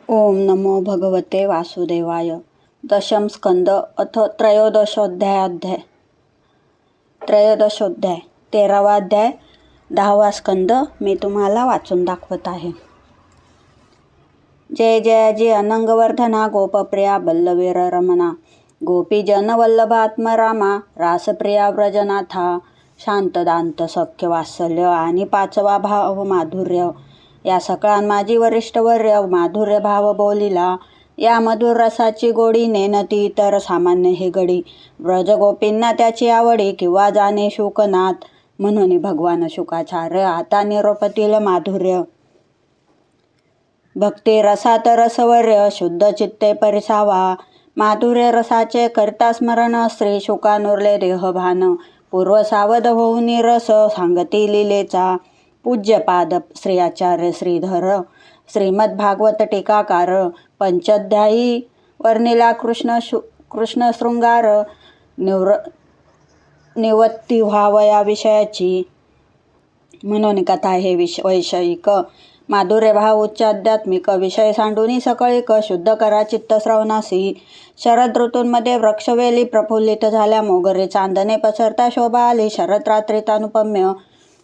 ओम नमो भगवते वासुदेवाय. दशम स्कंद अथ त्रयोदशोध्याय 13वा अध्याय 10वा स्कंद मी तुम्हाला वाचून दाखवत आहे. जय जयाजी अनंगवर्धना गोपप्रिया बल्लवीर रमणा गोपीजन वल्लभात्मरामा रासप्रिया व्रजनाथा शांतदांत सख्य वात्सल्य आणि 5वा भाव माधुर्य. या सकळां माझी वरिष्ठवर्य माधुर्य भाव बोलिला. या मधुर रसाची गोडी नेनती इतर सामान्य हे गडी. व्रजगोपींना त्याची आवडी किंवा जाणे शुकनाथ म्हणून भगवान शुकाचार्य आता निरोपतील माधुर्य. भक्ती रसात रसवर्य शुद्ध चित्ते परिसावा. माधुर्य रसाचे करता स्मरण श्री शुकानुरले देहभान. पूर्व सावध होऊन रस सांगती लीलेचा. पूज्यपाद श्री आचार्य श्रीधर श्रीमद्भागवत टीकाकार. पंचाध्यायी वर्णिला कृष्ण शृंगार निवृत्ती व्हाव या विषयाची म्हणून कथा हे वैषयिक. माधुर्य भाव उच्च आध्यात्मिक विषय सांडूनी सकळिक. शुद्ध करा चित्त श्रवणासी. शरद ऋतूंमध्ये वृक्षवेली प्रफुल्लित झाल्या. मोगरे चांदणे पसरता शोभा आली. शरद रात्रीत अनुपम्य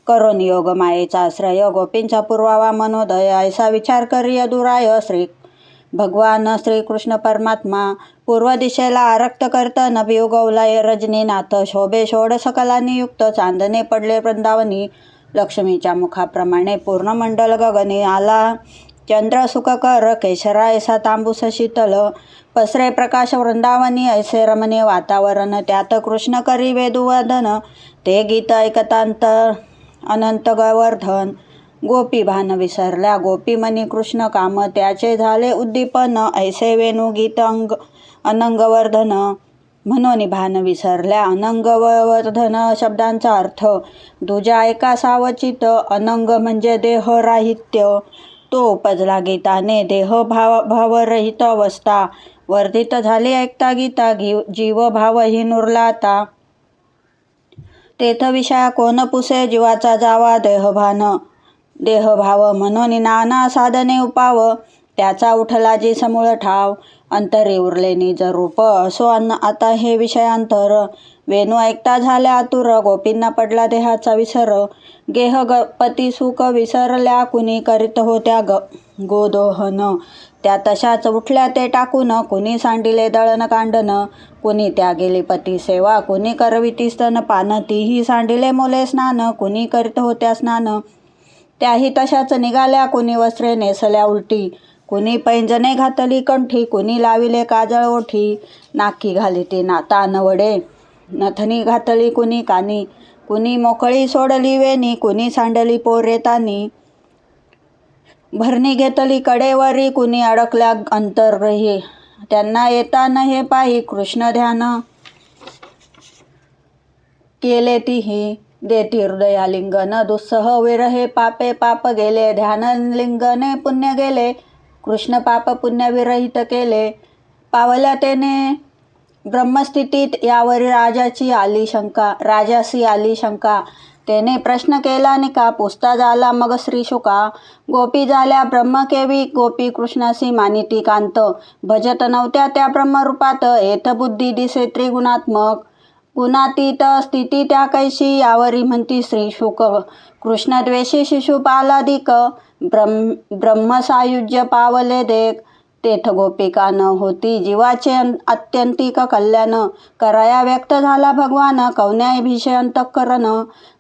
करून योग मायेचा आश्रय. गोपींचा पूर्वावा मनोदय ऐसा विचार करी अधुराय. भगवान श्रीकृष्ण परमात्मा पूर्व दिशेला आरक्त करत नभी उगवलाय रजनीनाथ. शोभे षोड सकलांनी युक्त चांदणे पडले वृंदावनी. लक्ष्मीच्या मुखाप्रमाणे पूर्ण मंडल गगनी आला. चंद्र सुखकर केशरा ऐसा तांबूस शीतल. पसरे प्रकाश वृंदावनी ऐसे रमणीय वातावरण. त्यात कृष्ण करी वेदुवदन ते गीत ऐकतांत अनंत गोवर्धन. गोपी भान विसरल्या गोपीमनी कृष्ण काम. त्याचे झाले उद्दीपन ऐसे वेणुगीत अनंगवर्धन. म्हणून भान विसरल्या अनंगवर्धन शब्दांचा अर्थ दुजा ऐका सावचित. अनंग म्हणजे देहराहित्य. तो उपजला गीताने. देह भावरहित अवस्था वर्धित झाली ऐकता गीता. जीव भावहीन उरला आता. तेथ विषया कोण पुसे जीवाचा जावा देहभान. देहभाव म्हणून नाना साधने उपाव. त्याचा उठला जी समूळ ठाव. अंतरी उरले निज रूप असो आता हे विषयांतर. वेणू ऐकता झाल्या आतुर गोपींना पडला देहाचा विसर. गेह पती सुख विसरल्या कुणी करीत होत्या गोदोहन. त्या तशाच उठल्या ते टाकून. कुणी सांडिले दळण कांडन. कुणी त्या गेली पती सेवा. कुणी करविती स्तन पान. तीही सांडिले मोले स्नान. कुणी करीत होत्या स्नान त्याही तशाच निघाल्या. कुणी वस्त्रे नेसल्या उलटी. कुणी पैंजणे घातली कंठी. कुणी लाविले काजळ ओठी. नाकी घालिती तानवडे. नथनी घातली कुणी कानी. कुणी मोकळी सोडली वेणी. कुणी सांडली पोरे तानी. भरणी घेतली कडेवरी. कुणी अडकल्या अंतरही. त्यांना येता न हे पाही कृष्ण ध्यान केले तीही. देती हृदयालिंगन दुस्सह विरहे पापे पाप गेले. ध्यान लिंगने पुण्य गेले. कृष्ण पाप पुण्य विरहित केले. पावल्या तेने ब्रह्मस्थितीत यावरी राजासी आली शंका. तेने प्रश्न केला निका. पुसता झाला मग श्री शुका. गोपी झाल्या ब्रह्मकेवी. गोपी कृष्णासी मानिती कांत. भजत नव्हत्या त्या ब्रह्मरूपात. येथ बुद्धी दिसे त्रिगुणात्मक. गुणातीत स्थिती त्या कैशी. यावरी म्हणती श्री शुक. कृष्णद्वेषी शिशुपालाधिक. ब्रह्मसायुज्य पावले देख. तेथ गोपिका न होती जीवाचे आत्यंतिक कल्याण. कराया व्यक्त झाला भगवान कवन्या भीषे अंतःकरण.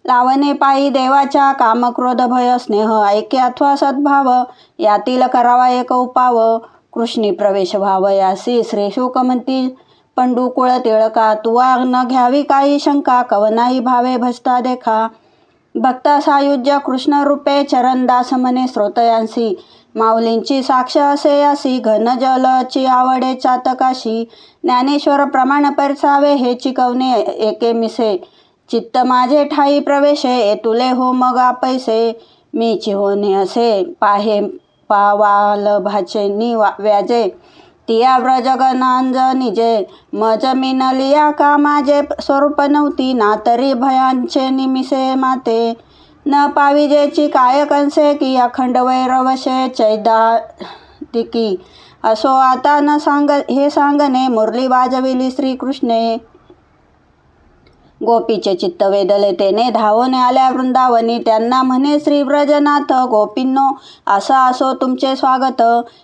लावणे पायी देवाच्या काम क्रोध भय स्नेह. ऐके अथवा सद्भाव यातील करावा एक उपाव. कृष्णी प्रवेश व्हाव यासी श्रीशुक म्हणती पंडुकुळ टिळका. तुवा न घ्यावी काही शंका. कवनाही भावे भजता देखा. भक्ता सायुज्य कृष्ण रूपे चरणदास मने श्रोतयांसी. माऊलींची साक्ष असे यासी. घन जलची आवडे चातकाशी. ज्ञानेश्वर प्रमाण परसावे हे चिकवणे एके मिसे. चित्त माझे ठाई प्रवेशे. तुले हो मग पैसे. मीची होणे असे पाहे पावालभाचे व्याजे. तिया व्रजगणांज निजे. मज मिनलिया का माझे स्वरूप नव्हती. ना तरी भयांचे निमिसे माते. न पाविजेची काय कंसे की अखंड वैरवशे की असो आता न सांग हे सांगणे मुरली वाजविली श्रीकृष्णे. गोपीचे चित्त वेधले तेने धावून आल्या वृंदावनी. त्यांना म्हणे श्री व्रजनाथ गोपींनो असं असो तुमचे स्वागत.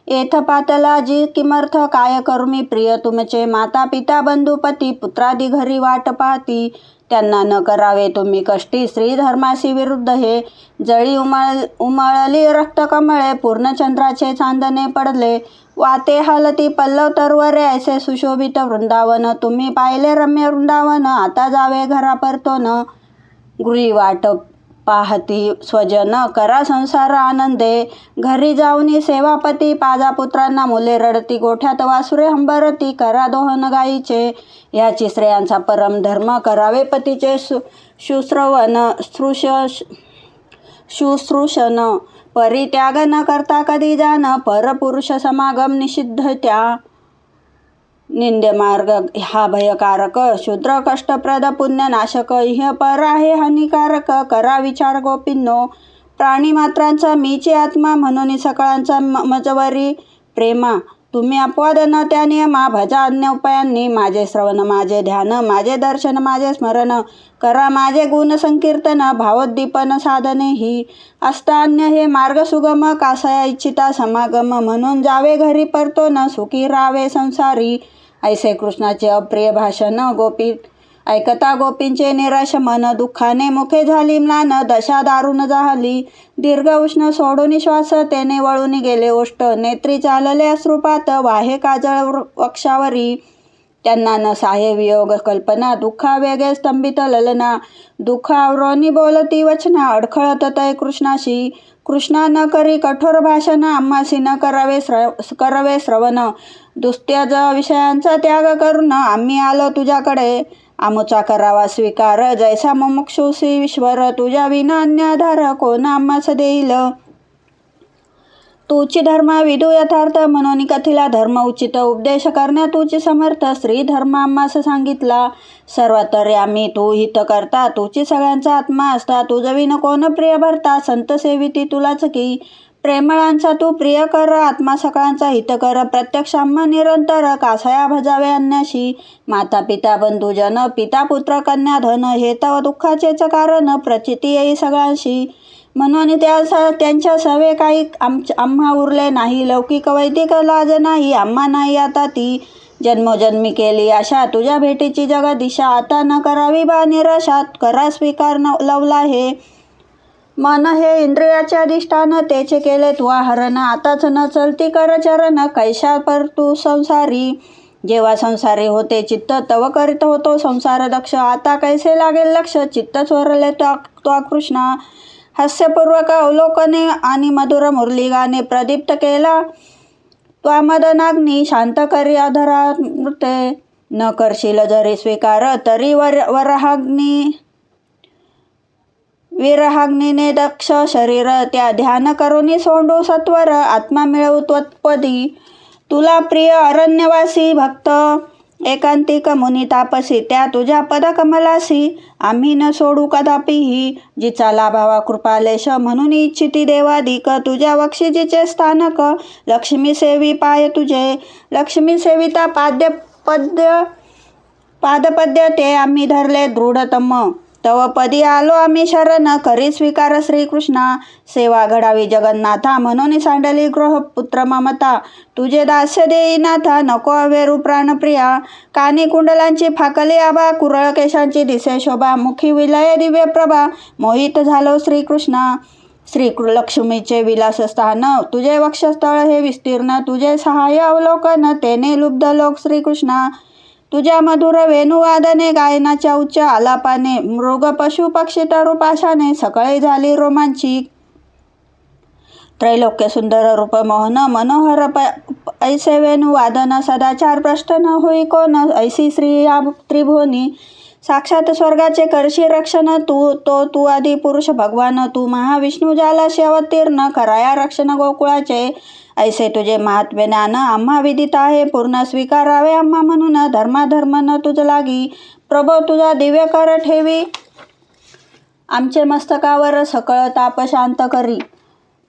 येथ पातला जी किमर्थ काय करू मी प्रिय तुमचे. माता पिता बंधुपती पुत्रादी घरी वाट पाहती. त्यांना न करावे तुम्ही कष्टी. श्रीधर्माशी विरुद्ध हे जळी उमळली रक्तकमळे. पूर्णचंद्राचे चांदणे पडले वाते हलती पल्लव तरुवरे. ऐसे सुशोभित वृंदावन तुम्ही पाहिले रम्य वृंदावन. आता जावे घरा परतोन. गृही वाट पाहती स्वजन करा संसार आनंदे. घरी जाऊनी सेवापती पाजा पुत्रांना मुले रडती. गोठ्यात वासुरे हंबरती करा दोहन गायीचे. ह्याची स्त्रियांचा परम धर्म करावे पतीचे शुश्रूषण. परित्याग न करता कधी जाण. परपुरुष समागम निषिद्ध त्या. निंद्य मार्ग हा भयकारक. शूद्र कष्टप्रद पुण्यनाशक. इह पर आहे हानिकारक. करा विचार गोपींनो. प्राणीमात्रांचा मीचे आत्मा म्हणून सकळांचा मजवरी प्रेमा. तुम्ही अपवाद न त्या नियमा. भजा अन्य उपायांनी. माझे श्रवण माझे ध्यान. माझे दर्शन माझे स्मरण. करा माझे गुण संकीर्तन. भावोद्दीपन साधने ही. असता अन्य हे मार्ग सुगम. कासया इच्छिता समागम. म्हणून जावे घरी परतोन. सुखी राहावे संसारी. ऐसे कृष्णाचे अप्रिय भाषण. गोपी ऐकता गोपींचे निराश मन. दुःखाने मुखे झाली म्लान. दशा दारुण झाली. दीर्घ उष्ण सोडून श्वास. तेने वळून गेले ओष्ट. नेत्री चालले अश्रुपात. वाहे काजळ वक्षावरी. त्यांना न साहे वियोग कल्पना. दुःखा वेगे स्तंभित ललना. दुःख आवरोनी बोलती वचना. अडखळत तय कृष्णाशी. कृष्णा न करी कठोर भाषण. आम्हासी न करवे श्रवण. दुस्त्यज विषयांचा त्याग करून आम्ही आलो तुझ्याकडे. आमुचा करावा स्वीकार. जैसा मुमुक्षुसी ईश्वर. तुझ्या विना अन्य आधार कोण आम्हास देईल. तूची धर्म विदू यथार्थ. म्हणून कथिला धर्म उचित. उपदेश करण्या तुची समर्थ. श्री धर्म आम्हास सांगितला. सर्वतर्यामी तू हित करता. तुची सगळ्यांचा आत्मा असता. तुझविन कोण प्रिय भरता. संत सेविती तुलाच की. प्रेमळांचा तू प्रिय कर. आत्मा सकळांचा हित कर. प्रत्यक्ष आम्हा निरंतर. कासया भजावे अन्याशी. माता पिता बंधुजन. पिता पुत्र कन्या धन. हे तव दुःखाचेच कारण. प्रचिती येई सगळ्यांशी. म्हणून त्यांच्या सवे काही आम्हा उरले नाही. लौकिक वैदिक लाज नाही आम्हा नाही आता ती. जन्मोजन्मी केली आशा तुझ्या भेटीची जगदिशा. आता न करावी बा निराशा. करा स्वीकार लवला हे मन. हे इंद्रियाचे अधिष्ठान. तेचे केले तू हरण. आताच न चलती कर चरण. कैशा पर तू संसारी. जेव्हा संसारी होते चित्त तव करीत होतो संसार दक्ष. आता कैसे लागेल लक्ष. चित्त चोरले तो कृष्णा. हास्यपूर्वक अवलोकने आणि मधुर मुरली गाणे. प्रदीप्त केला त्वामदनाग्नी. शांत करी अधरामृते. न करशील जरी स्वीकार तरी विरहाग्नीने दक्ष शरीर. त्या ध्यान करुनी सोंडू सत्वर. आत्मा मिळवू त्वत्पदी. तुला प्रिय अरण्यवासी भक्त. एकांतिक मुनी तापसी. त्या तुझ्या पदकमलासी. आम्ही न सोडू कदापिही. जिचा लाभावा कृपालेश. म्हणून इच्छिती देवाधिक. तुझ्या वक्षिजीचे स्थानक. लक्ष्मी सेवी पाय तुझे. लक्ष्मी सेविता पादपद्य ते आम्ही धरले दृढतम. तव पदी आलो आम्ही शरण. करी स्वीकार श्रीकृष्णा. सेवा घडावी जगन्नाथा. म्हणून सांडली गृहपुत्र ममता. तुझे दास्य देई नाथा. नको अवेरू प्राणप्रिया. कानी कुंडलांची फाकली आबा. कुरळ केशांची दिसे शोभा. मुखी विलय दिव्य प्रभा. मोहित झालो श्रीकृष्णा. लक्ष्मीचे विलासस्थान. तुझे वक्षस्थळ हे विस्तीर्ण. तुझे सहाय्य अवलोकन. तेने लुब्ध लोक श्रीकृष्णा. तुझ्या मधुर वेणुवादने. गायनाच्या उच्च आलापाने. मृग पशु पक्षी तरुपाशाने. सकळे झाली रोमांचिक. त्रैलोक्य सुंदर रूप मोहन. मनोहर ऐसे वेणुवादन. सदाचार भ्रष्ट न होई कोण. ऐसी श्री या त्रिभुवनी. साक्षात स्वर्गाचे करशी रक्षण. तू आदी पुरुष भगवान. तू महाविष्णू जालाशी अवतीर्ण. कराया रक्षण गोकुळाचे. ऐसे तुझे महात्म्य ज्ञान आम्हा विदित आहे पूर्ण. स्वीकारावे आम्हा म्हणून. धर्माधर्म न तुझ लागी. प्रभो तुझा दिव्य कर ठेवी. आमचे मस्तकावर सकळ ताप शांत करी.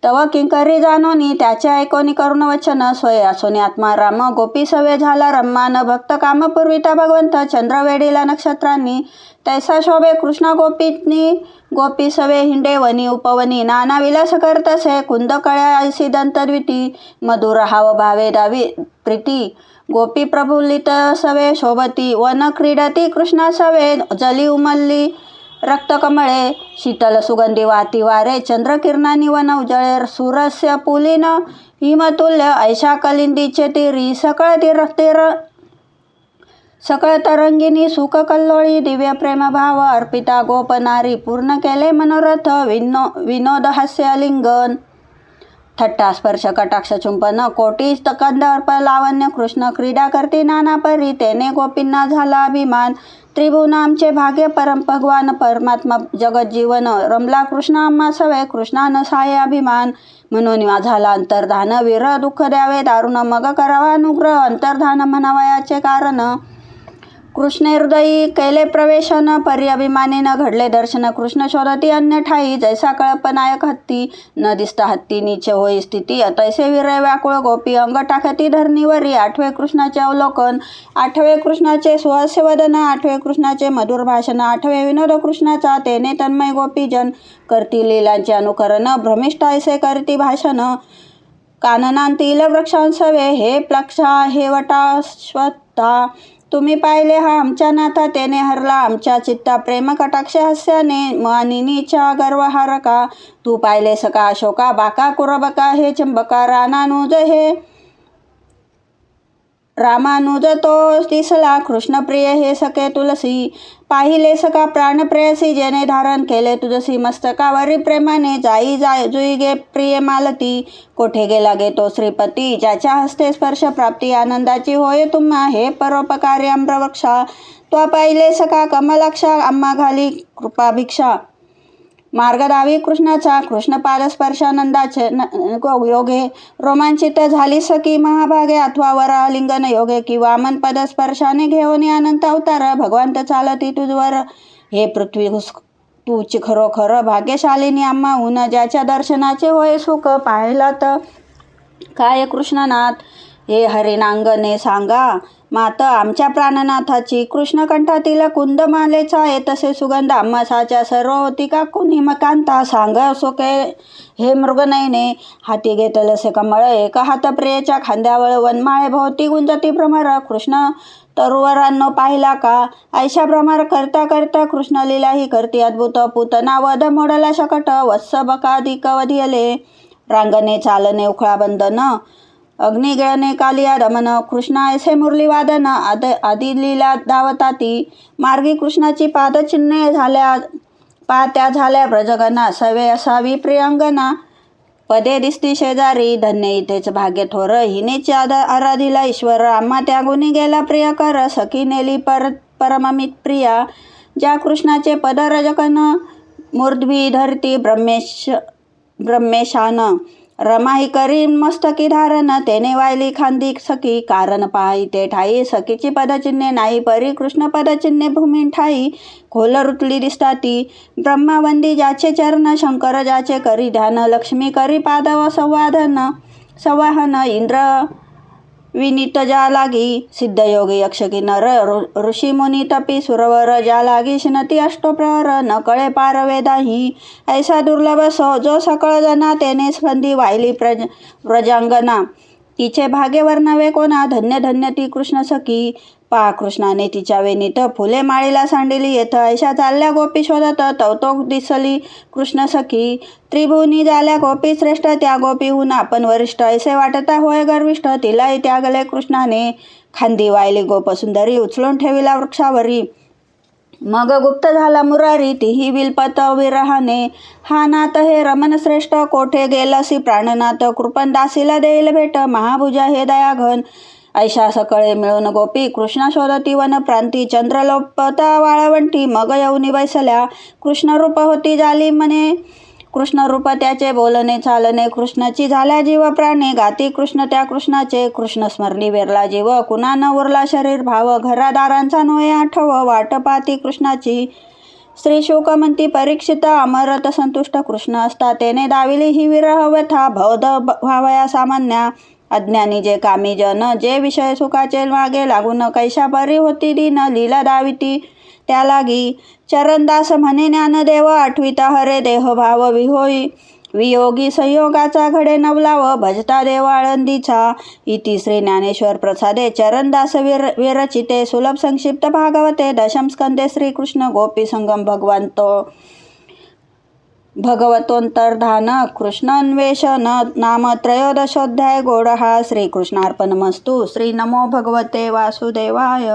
तव किंकरी जानोनी त्याचे ऐकोनी करुण वचन स्वय असोनी आत्मा राम गोपी सवे झाला रम्मान भक्त कामपूर्विता भगवंत चंद्र वेडीला नक्षत्रांनी तैसा शोभे कृष्ण गोपीनी गोपी सवे हिंडे वनी उपवनी नाना विलास करतसे कुंद कळ्या ऐसी दंतद्विती मधुर हाव भावे दावी प्रीती गोपी प्रफुल्लित सवे शोभती वन क्रीडती कृष्णा सवे जली उमलली रक्तकमळे शीतल सुगंधी वाती वारे चंद्रकिरणानी वन उजळे सुरस्य पुलिन हिमतुल्य ऐशा कलिंदीचे तीरी सकळ तरंगिनी सुख कल्लोळी दिव्य प्रेम भाव अर्पिता गोपनारी पूर्ण केले मनोरथ विनोद हास्य आलिंगन थट्टा स्पर्श कटाक्ष चुंबन कोटी कंदर्प लावण्य कृष्ण क्रीडा करती नाना परी तेने गोपींना झाला अभिमान त्रिभुवन आमचे भाग्य परम भगवान परमात्मा जगत जीवन रमला कृष्ण आम्हा सवे कृष्णान साये अभिमान म्हणून झाला अंतर्धान विरह दुःख द्यावे दारुण मग करावा अनुग्रह अंतर्धान म्हणावयाचे कारण कृष्ण हृदयी केले प्रवेशन परी अभिमानीनं घडले दर्शन कृष्ण शोधती अन्य ठाई जैसा कळपनायक हत्ती न दिसता हत्ती नीचे होई स्थिती तैसे विरय व्याकुळ गोपी अंग टाकती धरणीवरी आठवे कृष्णाचे अवलोकन आठवे कृष्णाचे सुहास्य वदन आठवे कृष्णाचे मधुर भाषण आठवे विनोद कृष्णाचा तेने तन्मय गोपीजन करती लीलांचे अनुकरण भ्रमिष्ठ ऐसे करती भाषण काननांतील वृक्षांसवे हे प्लक्षा हे वटाश्वत्था तुम्ही पाहिले हा आमच्या नाथा तेने हरला आमच्या चित्ता प्रेम कटाक्ष हास्याने मानिनीच्या गर्वहारका तू पाहिले सका अशोका बाका कुरबका हे चंबका रामानुज तो दिसला कृष्णप्रिय हे सखे तुलसी पाहिले सका प्राणप्रेयसी जेने धारण केले तुझसी मस्तकावरी प्रेमाने जुई गे प्रिय मालती कोठे गेला गे तो श्रीपती ज्याच्या हस्ते स्पर्श प्राप्ती आनंदाची होय तुम्हा हे परोपकारी आम्रवृक्षा तो पाहिले सका कमलाक्षा आम्हा घाली कृपाभिक्षा मार्गदावी कृष्णाचा कृष्णपाद स्पर्शानंदाचे योगे रोमांचित झाली सकी महाभागे अथवा वरालिंगन योगे की वामन पद स्पर्शाने घेऊन अनंत अवतार भगवंत चालती तुझवर हे पृथ्वी तूच खरोखर भाग्यशालिनी आम्हा ऊन ज्याच्या दर्शनाचे होय सुख पाहिला तर काय कृष्णनाथ हे हरिनांगने सांगा मात आमच्या प्राणनाथाची कृष्णकंठातील कुंदमालेचा येतसे सुगंध आम्हासाच्या सर्व होती का कुणी मकांता सांग सोके हे मृगनयने हाती घेतलसे कमळ एका हात प्रियेच्या खांद्यावर वनमाळे भोवती गुंजती भ्रमर कृष्ण तरुवरांनो पाहिला का ऐशा भ्रमर करता करता कृष्ण लीलाही करती अद्भुत पूतना वध मोडला शकट वत्स बकाधिक वधियले रांगणे चालणे उखळा बंधन अग्निगळणे कालिया दमन कृष्ण ऐसे मुरली वादन आदी लीला धावताती मार्गी कृष्णाची पादचिन्हे पात्या झाल्या ब्रजगना सवे असावी प्रियंगना पदे दिसती शेजारी धन्य इथेच भाग्य थोर हिनेची आराधिला ईश्वर आम्हा त्या गुणी गेला प्रियकर सखी नेली परममित प्रिया ज्या कृष्णाचे पद रजकन मूर्ध्वी धरती ब्रह्मेशान रमाही करी मस्तकी धारण तेने वायली खांदी सखी कारण पाही ते ठाई सखीची पदचिन्हे नाही परी कृष्ण पदचिन्हे भूमी ठाई खोल रुतली दिसताती ब्रह्मावंदी ज्याचे चरण शंकर ज्याचे करी ध्यान लक्ष्मी करी पादव संवाहन इंद्र विनीत जा लागी सिद्धयोगी यक्षकी नर ऋषी मुनी तपी सुरवर जा लागी शिनती अष्टप्रहर न कळे पार वेदाही ऐसा दुर्लभ जो सकळ जना तेने स्कंदी वाहिली व्रजांगना तिचे भाग्य वर्णवे कोणा धन्य धन्य ती कृष्ण सखी पा कृष्णाने तिच्या वेणीत फुले माळीला सांडिली येथ ऐशा चालल्या गोपी शोधत तवतोक दिसली कृष्ण सखी त्रिभुवनी झाल्या गोपी श्रेष्ठ त्या गोपीहून आपण वरिष्ठ ऐसे वाटता होय गर्विष्ठ तिलाही त्यागले कृष्णाने खांदी वायली गोप सुंदरी उचलून ठेविला वृक्षावरी मग गुप्त झाला मुरारी तीही विलपत विरहाने हा नाथ हे रमण श्रेष्ठ कोठे गेलसी प्राणनाथ कृपन दासीला देईल भेट महाभुजा हे दयाघन ऐशा सकळे मिळून गोपी कृष्ण शोधती वन प्रांती चंद्रलोपता वाळवंटी मग येऊनी बैसल्या कृष्ण रूप होती झाली म्हणे कृष्ण रूप त्याचे बोलणे चालणे कृष्णाची झाल्या जीव प्राणे गाती कृष्ण त्या कृष्णाचे कृष्ण स्मरणी वेरला जीव कुणा न उरला शरीर भाव घरादारांचा नोये आठव वाट पाती कृष्णाची श्री शुकमंती परीक्षिता अमरत संतुष्ट कृष्ण असता तेने दाविली ही विरह व्यथा भवद भावया सामान्या. अज्ञानी जे कामी जन जे विषय सुखाचे मागे लागून कैशा परी होती दीन लीला दाविती त्या लागी. चरणदास म्हणे ज्ञानदेव आठविता हरे देह भाव विहोई. वियोगी संयोगाचा घडे नवलाव भजता देव आळंदीचा. इति श्री ज्ञानेश्वर प्रसादे चरणदास विरचिते सुलभ संक्षिप्त भागवते दशम स्कंदे श्रीकृष्ण गोपी संगम भगवतोंतर्धान कृष्णान्वेषण नाम त्रयोदशोऽध्याय. गौडः श्रीकृष्णार्पणमस्तु. श्री नमो भगवते वासुदेवाय.